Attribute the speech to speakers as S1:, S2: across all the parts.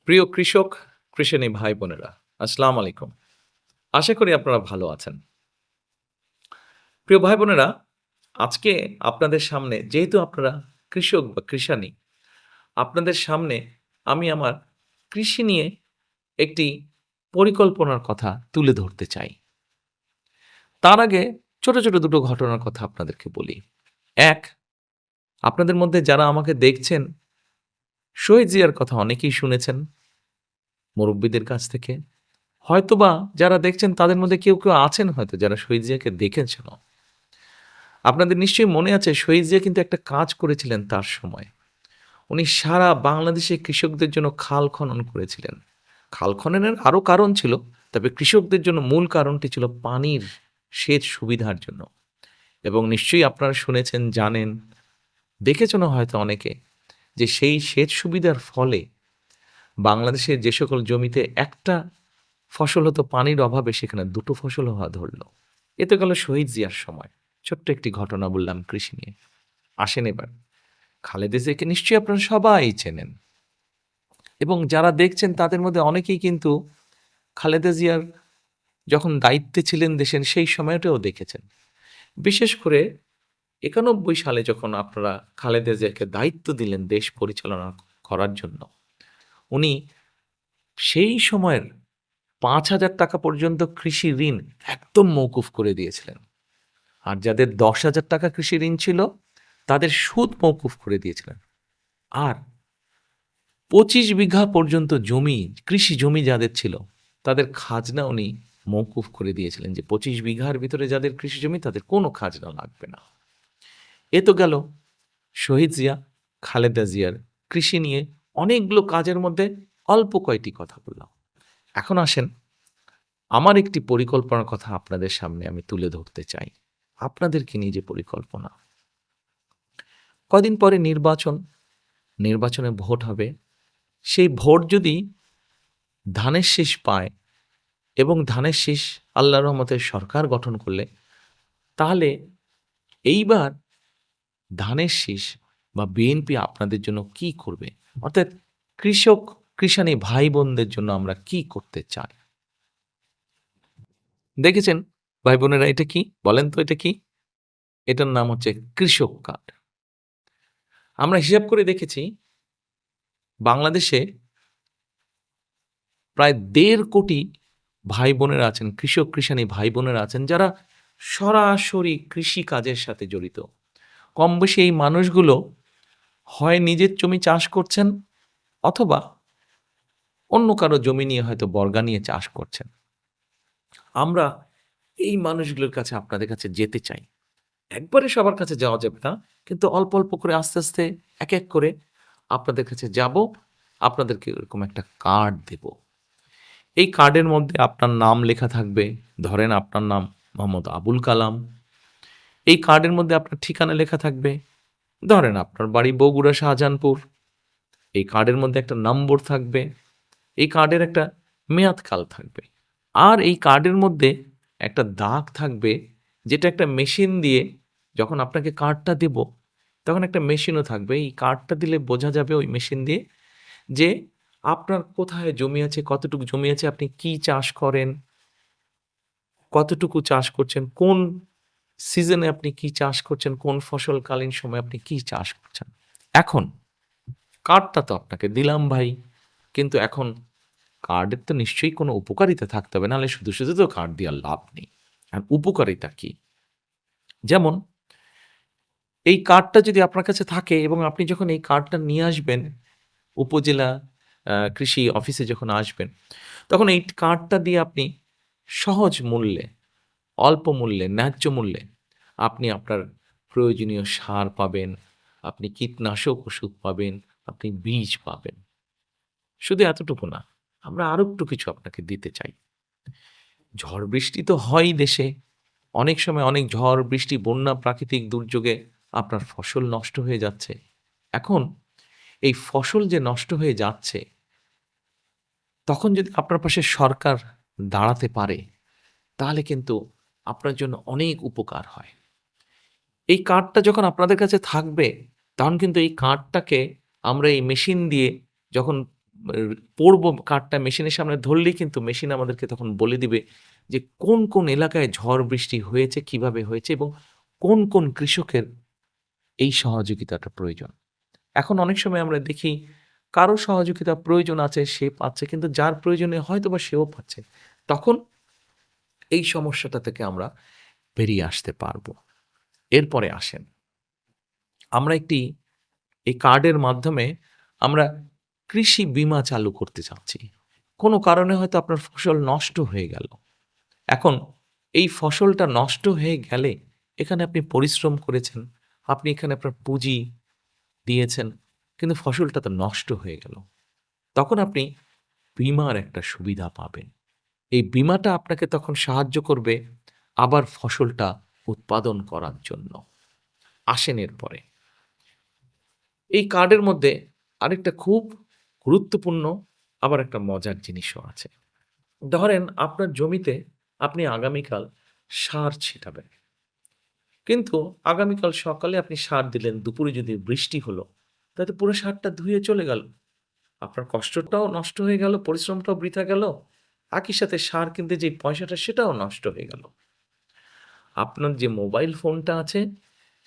S1: প্রিয় কৃষক, কৃষানী ভাই বোনেরা, আসসালামু আলাইকুম। আশা করি আপনারা ভালো আছেন। প্রিয় ভাই বোনেরা, আজকে আপনাদের সামনে যেহেতু আপনারা কৃষক বা কৃষানী, আপনাদের সামনে আমি আমার কৃষি নিয়ে একটি পরিকল্পনার কথা তুলে ধরতে চাই। তার আগে ছোট, ছোট দুটো ঘটনার কথা আপনাদেরকে বলি। ১, আপনাদের মধ্যে যারা আমাকে দেখছেন, শহীদ জিয়ার কথা অনেকেই শুনেছেন মুরব্বিদের কাছ থেকে। হয়তোবা যারা দেখছেন তাদের মধ্যে কেউ, কেউ আছেন হয়তো যারা শহীদ জিয়াকে দেখেছেনও। আপনাদের নিশ্চয়ই মনে আছে শহীদ জিয়া কিন্তু একটা কাজ করেছিলেন তার সময়। উনি সারা বাংলাদেশে কৃষকদের জন্য খাল খনন করেছিলেন। খাল খননের আরও কারণ ছিল, তবে কৃষকদের জন্য মূল কারণটি ছিল পানির সেচ সুবিধার জন্য। এবং নিশ্চয়ই আপনারা শুনেছেন, জানেন, দেখেছেনও হয়তো অনেকে যে সেই সেচ সুবিধার ফলে বাংলাদেশের যে সকল জমিতে একটা ফসল হতো পানির অভাবে সেখানে দুটো ফসল হওয়া ধরল। এ তো গেল শহীদ জিয়ার সময়। ছোট্ট একটি ঘটনা বললাম কৃষি নিয়ে। আসেন এবার খালেদা জিয়াকে নিশ্চয়ই আপনারা সবাই চেনেন এবং যারা দেখছেন তাদের মধ্যে অনেকেই কিন্তু খালেদা জিয়ার যখন দায়িত্বে ছিলেন দেশের সেই সময়টাও দেখেছেন। বিশেষ করে ৯১ সালে যখন আপনারা খালেদা জিয়াকে দায়িত্ব দিলেন দেশ পরিচালনা করার জন্য, উনি সেই সময়ের ৫,০০০ টাকা পর্যন্ত কৃষি ঋণ একদম মওকুফ করে দিয়েছিলেন। আর যাদের ১০,০০০ টাকা কৃষি ঋণ ছিল তাদের সুদ মওকুফ করে দিয়েছিলেন। আর ২৫ বিঘা পর্যন্ত জমি, কৃষি জমি যাদের ছিল তাদের খাজনা উনি মওকুফ করে দিয়েছিলেন যে ২৫ বিঘার ভিতরে যাদের কৃষি জমি তাদের কোনো খাজনা লাগবে না। এ তো গেল শহীদ জিয়া, খালেদা জিয়ার কৃষি নিয়ে অনেকগুলো কাজের মধ্যে অল্প কয়টি কথা বললাম। এখন আসেন আমার একটি পরিকল্পনার কথা আপনাদের সামনে আমি তুলে ধরতে চাই। আপনাদেরকে নিয়ে যে পরিকল্পনা। কদিন পরে নির্বাচন, নির্বাচনে ভোট হবে। সেই ভোট যদি ধানের শীষ পায় এবং ধানের শীষ আল্লাহর রহমতে সরকার গঠন করলে, তাহলে এইবার ধানের শীষ বা বিএনপি আপনাদের জন্য কি করবে? অর্থাৎ কৃষক, কৃষানী ভাই বোনদের জন্য আমরা কি করতে চাই? দেখেছেন ভাই বোনেরা এটা কি? বলেন তো এটা কি? এটার নাম হচ্ছে কৃষক কার্ড। আমরা হিসাব করে দেখেছি বাংলাদেশে প্রায় ১.৫ কোটি ভাই বোনেরা আছেন, কৃষক কৃষানী ভাই বোনেরা আছেন যারা সরাসরি কৃষি কাজের সাথে জড়িত। কম বেশি এই মানুষগুলো হয় নিজের জমি চাষ করছেন অথবা অন্য কারো জমি নিয়ে হয়তো বর্গা নিয়ে চাষ করছেন। আমরা এই মানুষগুলোর কাছে আপনাদের কাছে যেতে চাই। একবারে সবার কাছে যাওয়া যাবে না, কিন্তু অল্প, অল্প করে আস্তে, আস্তে এক, এক করে আপনাদের কাছে যাব। আপনাদেরকে এরকম একটা কার্ড দেব। এই কার্ডের মধ্যে আপনার নাম লেখা থাকবে। ধরেন আপনার নাম মোহাম্মদ আবুল কালাম। এই কার্ডের মধ্যে আপনার ঠিকানা লেখা থাকবে। ধরেন আপনার বাড়ি বগুড়া শাহজাহানপুর। এই কার্ডের মধ্যে একটা নম্বর থাকবে। এই কার্ডের একটা মেয়াদকাল থাকবে। আর এই কার্ডের মধ্যে একটা দাগ থাকবে, যেটা একটা মেশিন দিয়ে যখন আপনাকে কার্ডটা দেব, তখন একটা মেশিনও থাকবে। এই কার্ডটা দিলে বোঝা যাবে ওই মেশিন দিয়ে যে আপনার কোথায় জমি আছে, কতটুকু জমি আছে, আপনি কি চাষ করেন, কতটুকু চাষ করছেন, কোন সিজনে আপনি কি চাষ করছেন, কোন ফসলকালীন সময়ে আপনি কি চাষ করছেন। এখন কার্ডটা তো আপনাকে দিলাম ভাই, কিন্তু এখন কার্ডের তো নিশ্চয়ই কোনো উপকারিতা থাকতে হবে, নাহলে শুধু, শুধু তো কার্ড দেওয়ার লাভ নেই। আর উপকারিতা কি? যেমন এই কার্ডটা যদি আপনার কাছে থাকে এবং আপনি যখন এই কার্ডটা নিয়ে আসবেন উপজেলা কৃষি অফিসে যখন আসবেন, তখন এই কার্ডটা দিয়ে আপনি সহজ মূল্যে, অল্প মূল্যে, ন্যায্য মূল্যে আপনি আপনার প্রয়োজনীয় সার পাবেন, আপনি কীটনাশক ওষুধ পাবেন, আপনি বীজ পাবেন। শুধু এতটুকু না, আমরা আরো একটু কিছু আপনাকে দিতে চাই। ঝড় বৃষ্টি তো হয়ই দেশে। অনেক সময় অনেক ঝড় বৃষ্টি, বন্যা, প্রাকৃতিক দুর্যোগে আপনার ফসল নষ্ট হয়ে যাচ্ছে। এখন এই ফসল যে নষ্ট হয়ে যাচ্ছে, তখন যদি আপনার পাশে সরকার দাঁড়াতে পারে, তাহলে কিন্তু আপনার জন্য অনেক উপকার হয়। এই কার্ডটা যখন আপনাদের কাছে থাকবে, তখন কিন্তু এই কার্ডটাকে আমরা এই মেশিন দিয়ে যখন পড়বো কার্ডটা মেশিনের সামনে ধরলেই কিন্তু মেশিন আমাদেরকে তখন বলে দিবে যে কোন, কোন এলাকায় ঝড় বৃষ্টি হয়েছে, কিভাবে হয়েছে এবং কোন, কোন কৃষকের এই সহযোগিতাটা প্রয়োজন। এখন অনেক সময় আমরা দেখি কারো সহযোগিতা প্রয়োজন আছে, সে পাচ্ছে কিন্তু যার প্রয়োজনে হয়তোবা সেও পাচ্ছে। তখন এই সমস্যাটা থেকে আমরা বেরিয়ে আসতে পারবো। এরপরে আসেন, আমরা এই কার্ডের মাধ্যমে আমরা কৃষি বীমা চালু করতে চাচ্ছি। কোনো কারণে হয়তো আপনার ফসল নষ্ট হয়ে গেল। এখন এই ফসলটা নষ্ট হয়ে গেলে এখানে আপনি পরিশ্রম করেছেন, আপনি এখানে আপনার পুঁজি দিয়েছেন, কিন্তু ফসলটা তো নষ্ট হয়ে গেল। তখন আপনি বীমার একটা সুবিধা পাবেন। এই বীমাটা আপনাকে তখন সাহায্য করবে আবার ফসলটা উৎপাদন করার জন্য। আসেন এরপরে। এই কার্ডের মধ্যে আরেকটা খুব গুরুত্বপূর্ণ আবার একটা মজার জিনিসও আছে। ধরেন আপনার জমিতে আপনি আগামীকাল সার ছিটাবেন। কিন্তু আগামীকাল সকালে আপনি সার দিলেন, দুপুরে যদি বৃষ্টি হলো, তাতে পুরো সারটা ধুয়ে চলে গেল। আপনার কষ্টটাও নষ্ট হয়ে গেল, পরিশ্রমটাও বৃথা গেল। একই সাথে সার কিনতে যে পয়সাটা সেটাও নষ্ট হয়ে গেল। আপনার যে মোবাইল ফোনটা আছে,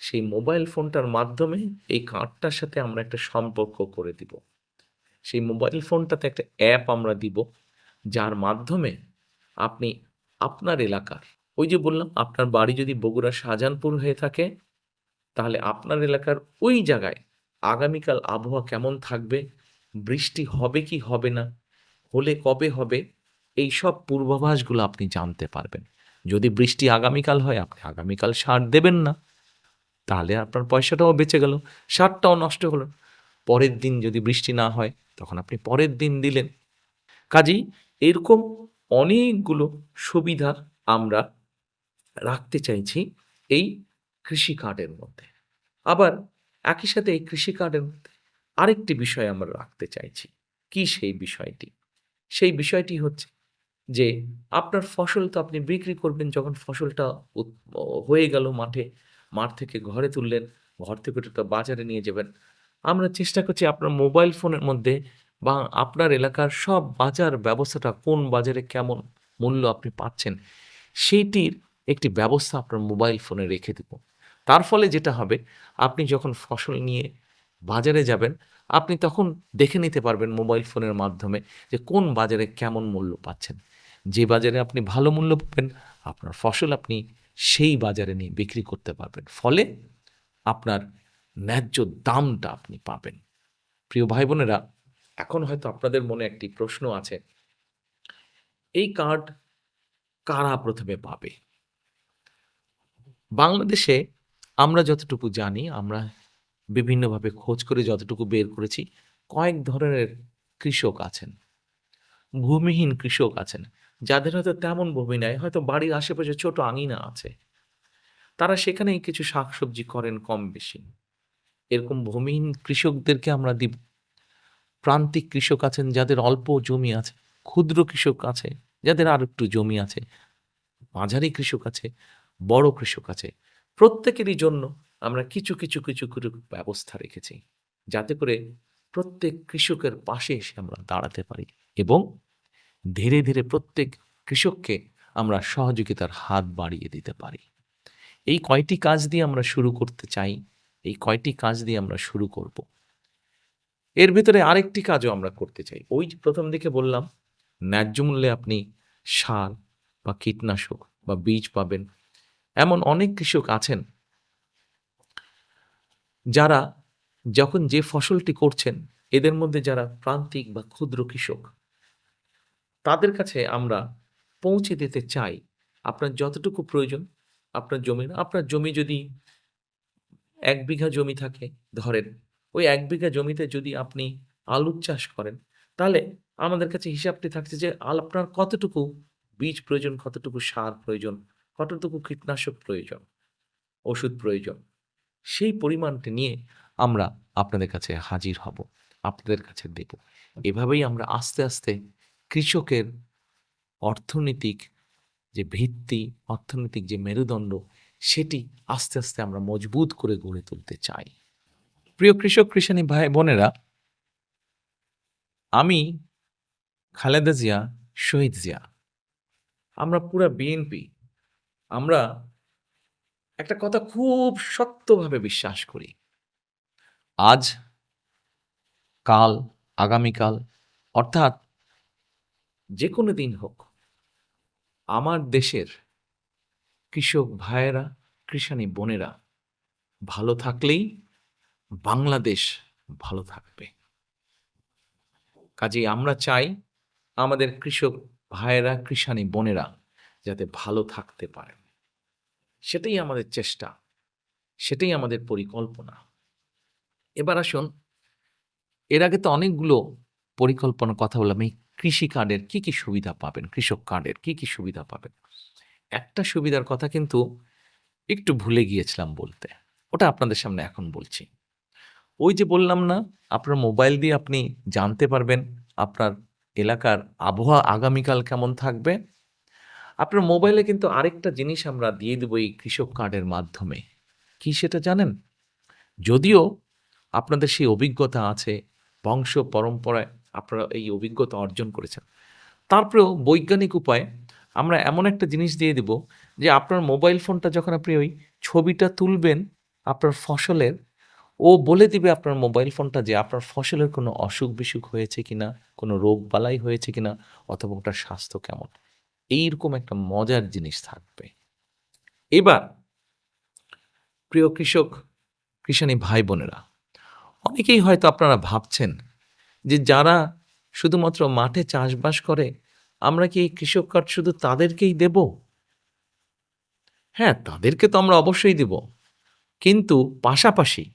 S1: সেই মোবাইল ফোনটার মাধ্যমে এই কার্ডটার সাথে আমরা একটা সম্পর্ক করে দিব। সেই মোবাইল ফোনটাতে একটা অ্যাপ আমরা দিব, যার মাধ্যমে আপনি আপনার এলাকার ওই যে বললাম আপনার বাড়ি যদি বগুড়া শাহজাহানপুর হয়ে থাকে, তাহলে আপনার এলাকার ওই জায়গায় আগামীকাল আবহাওয়া কেমন থাকবে, বৃষ্টি হবে কি হবে না, হলে কবে হবে, এইসব পূর্বাভাসগুলো আপনি জানতে পারবেন। যদি বৃষ্টি আগামীকাল হয়, আপনি আগামীকাল সার দেবেন না। তাহলে আপনার পয়সাটাও বেঁচে গেল, সারটাও নষ্ট হলো না। পরের দিন যদি বৃষ্টি না হয়, তখন আপনি পরের দিন দিলেন। কাজেই এরকম অনেকগুলো সুবিধা আমরা রাখতে চাইছি এই কৃষি কার্ডের মধ্যে। আবার একই সাথে এই কৃষি কার্ডের মধ্যে আরেকটি বিষয় আমরা রাখতে চাইছি। কি সেই বিষয়টি? সেই বিষয়টি হচ্ছে যে আপনার ফসল তো আপনি বিক্রি করবেন যখন ফসলটা উৎ হয়ে গেল মাঠে, মাঠ থেকে ঘরে তুললেন, ঘর থেকে ওটা বাজারে নিয়ে যাবেন। আমরা চেষ্টা করছি আপনার মোবাইল ফোনের মধ্যে বা আপনার এলাকার সব বাজার ব্যবস্থাটা কোন বাজারে কেমন মূল্য আপনি পাচ্ছেন, সেইটির একটি ব্যবস্থা আপনার মোবাইল ফোনে রেখে দিব। তার ফলে যেটা হবে, আপনি যখন ফসল নিয়ে বাজারে যাবেন, আপনি তখন দেখে নিতে পারবেন মোবাইল ফোনের মাধ্যমে যে কোন বাজারে কেমন মূল্য পাচ্ছেন। যে বাজারে আপনি ভালো মূল্য পাবেন, আপনার ফসল আপনি সেই বাজারে নিয়ে বিক্রি করতে পারবেন। ফলে আপনার ন্যায্য দামটা আপনি পাবেন। প্রিয় ভাই-বোনেরা, এখন হয়তো আপনাদের মনে একটি প্রশ্ন আছে, এই কার্ড কারা ১ম এ পাবে? বাংলাদেশে আমরা যতটুকু জানি, আমরা বিভিন্নভাবে খোঁজ করে যতটুকু বের করেছি, কয়েক ধরনের কৃষক আছেন। ভূমিহীন কৃষক আছেন। যাদের হয়তো তেমন ভূমি নাই, হয়তো বাড়ির আশেপাশে ছোট আঙিনা আছে। তারা সেখানেই কিছু শাকসবজি করেন কম বেশি। এরকম ভূমিহীন কৃষকদেরকে আমরা দিব। প্রান্তিক কৃষক আছেন যাদের অল্প জমি আছে, ক্ষুদ্র কৃষক আছে যাদের আরেকটু জমি আছে, মাঝারি কৃষক আছে, বড় কৃষক আছে। প্রত্যেকেরই জন্য আমরা কিছু করে ব্যবস্থা রেখেছি। যাতে করে প্রত্যেক কৃষকের পাশে এসে আমরা দাঁড়াতে পারি এবং ধীরে, ধীরে প্রত্যেক কৃষককে আমরা সহযোগিতার হাত বাড়িয়ে দিতে পারি। এই কয়টি কাজ দিয়ে আমরা শুরু করতে চাই, এই কয়টি কাজ দিয়ে আমরা শুরু করব। এর ভেতরে আরেকটি কাজও আমরা করতে চাই। ওই যে ১ম দিকে বললাম, ন্যায্য মূল্যে আপনি সার বা কীটনাশক বা বীজ পাবেন। এমন অনেক কৃষক আছেন যারা যখন যে ফসলটি করছেন, এদের মধ্যে যারা প্রান্তিক বা ক্ষুদ্র কৃষক, তাদের কাছে আমরা পৌঁছে দিতে চাই। আপনার যতটুকু প্রয়োজন আপনার জমি যদি ১ বিঘা জমি থাকে ধরেন, ওই ১ বিঘা জমিতে যদি আপনি আলুর চাষ করেন, তাহলে আমাদের কাছে হিসাবটি থাকছে যে আপনার কতটুকু বীজ প্রয়োজন, কতটুকু সার প্রয়োজন, কতটুকু কীটনাশক প্রয়োজন, ওষুধ প্রয়োজন। সেই পরিমাণটি নিয়ে আমরা আপনাদের কাছে হাজির হব, আপনাদের কাছে দেব। এভাবেই আমরা আস্তে, আস্তে কৃষকের অর্থনৈতিক যে ভিত্তি, অর্থনৈতিক যে মেরুদণ্ড, সেটি আস্তে, আস্তে আমরা মজবুত করে গড়ে তুলতে চাই। প্রিয় কৃষক, কৃষানী ভাই বোনেরা, আমি, খালেদা জিয়া, শহীদ জিয়া, আমরা পুরা বিএনপি, আমরা একটা কথা খুব শক্তভাবে বিশ্বাস করি। আজ, কাল, আগামীকাল অর্থাৎ যেকোনো দিন হোক, আমার দেশের কৃষক ভাইয়েরা, কৃষানি বোনেরা ভালো থাকলেই বাংলাদেশ ভালো থাকবে। কাজেই আমরা চাই আমাদের কৃষক ভাইয়েরা, কৃষানি বোনেরা যাতে ভালো থাকতে পারেন। সেটাই আমাদের চেষ্টা, সেটাই আমাদের পরিকল্পনা। এবার আসুন, এর আগে তো অনেকগুলো পরিকল্পনার কথা বললাম। এই কৃষি কার্ডের কি, কি সুবিধা পাবেন? কৃষক কার্ডের কি, কি সুবিধা পাবেন? একটা সুবিধার কথা কিন্তু একটু ভুলে গিয়েছিলাম বলতে। ওটা আপনাদের সামনে এখন বলছি। ওই যে বললাম না, আপনার মোবাইল দিয়ে আপনি জানতে পারবেন আপনার এলাকার আবহাওয়া আগামীকাল কেমন থাকবে। আপনার মোবাইলে কিন্তু আরেকটা জিনিস আমরা দিয়ে দেব এই কৃষক কার্ডের মাধ্যমে। কি সেটা জানেন? যদিও আপনাদের সেই অভিজ্ঞতা আছে, বংশ পরম্পরায় আপনারা এই অভিজ্ঞতা অর্জন করেছেন। তারপরেও বৈজ্ঞানিক উপায়ে আমরা এমন একটা জিনিস দিয়ে দিব যে আপনার মোবাইল ফোনটা যখন আপনি ওই ছবিটা তুলবেন আপনার ফসলের, ও বলে দিবে আপনার মোবাইল ফোনটা যে আপনার ফসলের কোনো অসুখ-বিসুখ হয়েছে কিনা, কোনো রোগবালাই হয়েছে কিনা অথবা ওটার স্বাস্থ্য কেমন। এইরকম একটা মজার জিনিস থাকবে। এবার প্রিয় কৃষক, কৃষানি ভাই-বোনেরা, অনেকেই হয়তো আপনারা ভাবছেন যে যারা শুধুমাত্র মাঠে চাষবাস করে, আমরা কি এই কৃষক কার্ড শুধু তাদেরকেই দেব? হ্যাঁ, তাদেরকে তো আমরা অবশ্যই দেব। কিন্তু পাশাপাশি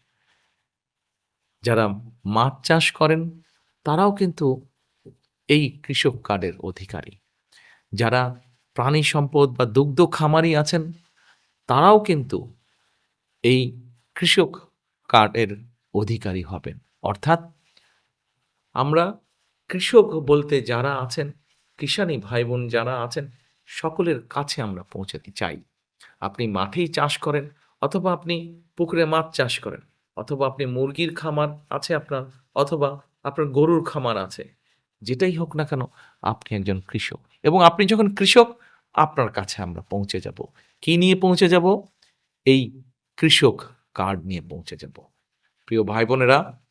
S1: যারা মাছ চাষ করেন, তারাও কিন্তু এই কৃষক কার্ডের অধিকারী। যারা প্রাণী সম্পদ বা দুগ্ধ খামারি আছেন, তারাও কিন্তু এই কৃষক কার্ডের অধিকারী হবেন। অর্থাৎ আমরা কৃষক বলতে যারা আছেন, কিষানি ভাই-বোন যারা আছেন, সকলের কাছে আমরা পৌঁছাতে চাই। আপনি মাঠেই চাষ করেন অথবা আপনি পুকুরে মাছ চাষ করেন, অথবা আপনি মুরগির খামার আছে আপনার, অথবা আপনার গরুর খামার আছে। যেটাই হোক না কেন, আপনি একজন কৃষক। এবং আপনি যখন কৃষক, আপনার কাছে আমরা পৌঁছে যাব। কি নিয়ে পৌঁছে যাব? এই কৃষক কার্ড নিয়ে পৌঁছে যাব। প্রিয় ভাই-বোনেরা,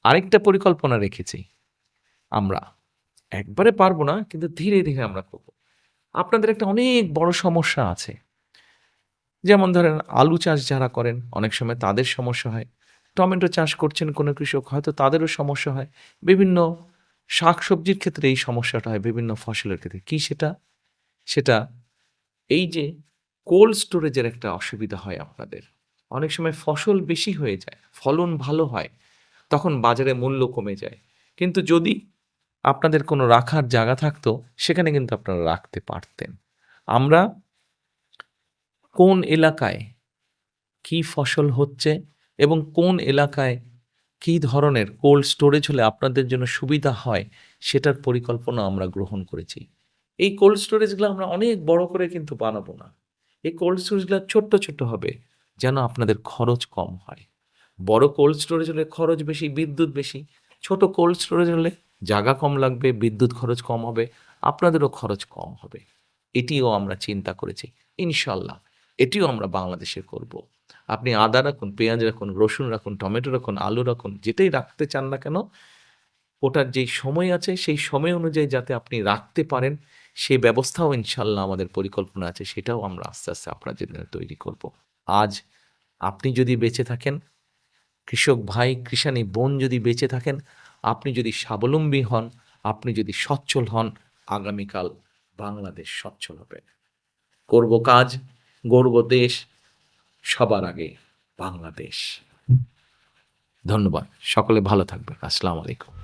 S1: আরেকটা পরিকল্পনা রেখেছি আমরা। একবারে পারব না, কিন্তু ধীরে, ধীরে আমরা করব। আপনাদের একটা অনেক বড় সমস্যা আছে। যেমন ধরেন আলু চাষ যারা করেন, অনেক সময় তাদের সমস্যা হয়। টমেটো চাষ করছেন কোনো কৃষক, হয়তো তাদেরও সমস্যা হয়। বিভিন্ন শাকসবজির ক্ষেত্রে এই সমস্যাটা হয়, বিভিন্ন ফসলের ক্ষেত্রে। কি সেটা? সেটা এই যে কোল্ড স্টোরেজের একটা অসুবিধা হয় আপনাদের। অনেক সময় ফসল বেশি হয়ে যায়, ফলন ভালো হয়, তখন বাজারে মূল্য কমে যায়। কিন্তু যদি আপনাদের কোনো রাখার জায়গা থাকতো, সেখানে কিন্তু আপনারা রাখতে পারতেন। আমরা কোন এলাকায় কি ফসল হচ্ছে এবং কোন এলাকায় কি ধরনের কোল্ড স্টোরেজ হলে আপনাদের জন্য সুবিধা হয়, সেটার পরিকল্পনা আমরা গ্রহণ করেছি। এই কোল্ড স্টোরেজগুলো আমরা অনেক বড় করে কিন্তু বানাবো না। এই কোল্ড স্টোরেজগুলো ছোট্ট, ছোট্ট হবে, যেন আপনাদের খরচ কম হয়। বড় কোল্ড স্টোরেজ হলে খরচ বেশি, বিদ্যুৎ বেশি। ছোট কোল্ড স্টোরেজ হলে জায়গা কম লাগবে, বিদ্যুৎ খরচ কম হবে, আপনাদেরও খরচ কম হবে। এটিও আমরা চিন্তা করেছি। ইনশাআল্লাহ এটিও আমরা বাংলাদেশে করব। আপনি আদা রাখুন, পেঁয়াজ রাখুন, রসুন রাখুন, টমেটো রাখুন, আলু রাখুন, যেটাই রাখতে চান না কেন, ওটার যেই সময় আছে সেই সময় অনুযায়ী যাতে আপনি রাখতে পারেন, সেই ব্যবস্থাও ইনশাআল্লাহ আমাদের পরিকল্পনা আছে। সেটাও আমরা আস্তে, আস্তে আপনাদের জন্য তৈরি করব। আজ আপনি যদি বেঁচে থাকেন, কৃষক ভাই, কৃষানি বোন যদি বেঁচে থাকেন, আপনি যদি স্বাবলম্বী হন, আপনি যদি সচ্ছল হন, আগামীকাল বাংলাদেশ সচ্ছল হবে। করব কাজ, গড়ব দেশ, সবার আগে বাংলাদেশ। ধন্যবাদ। সকলে ভালো থাকবেন। আসসালামু আলাইকুম।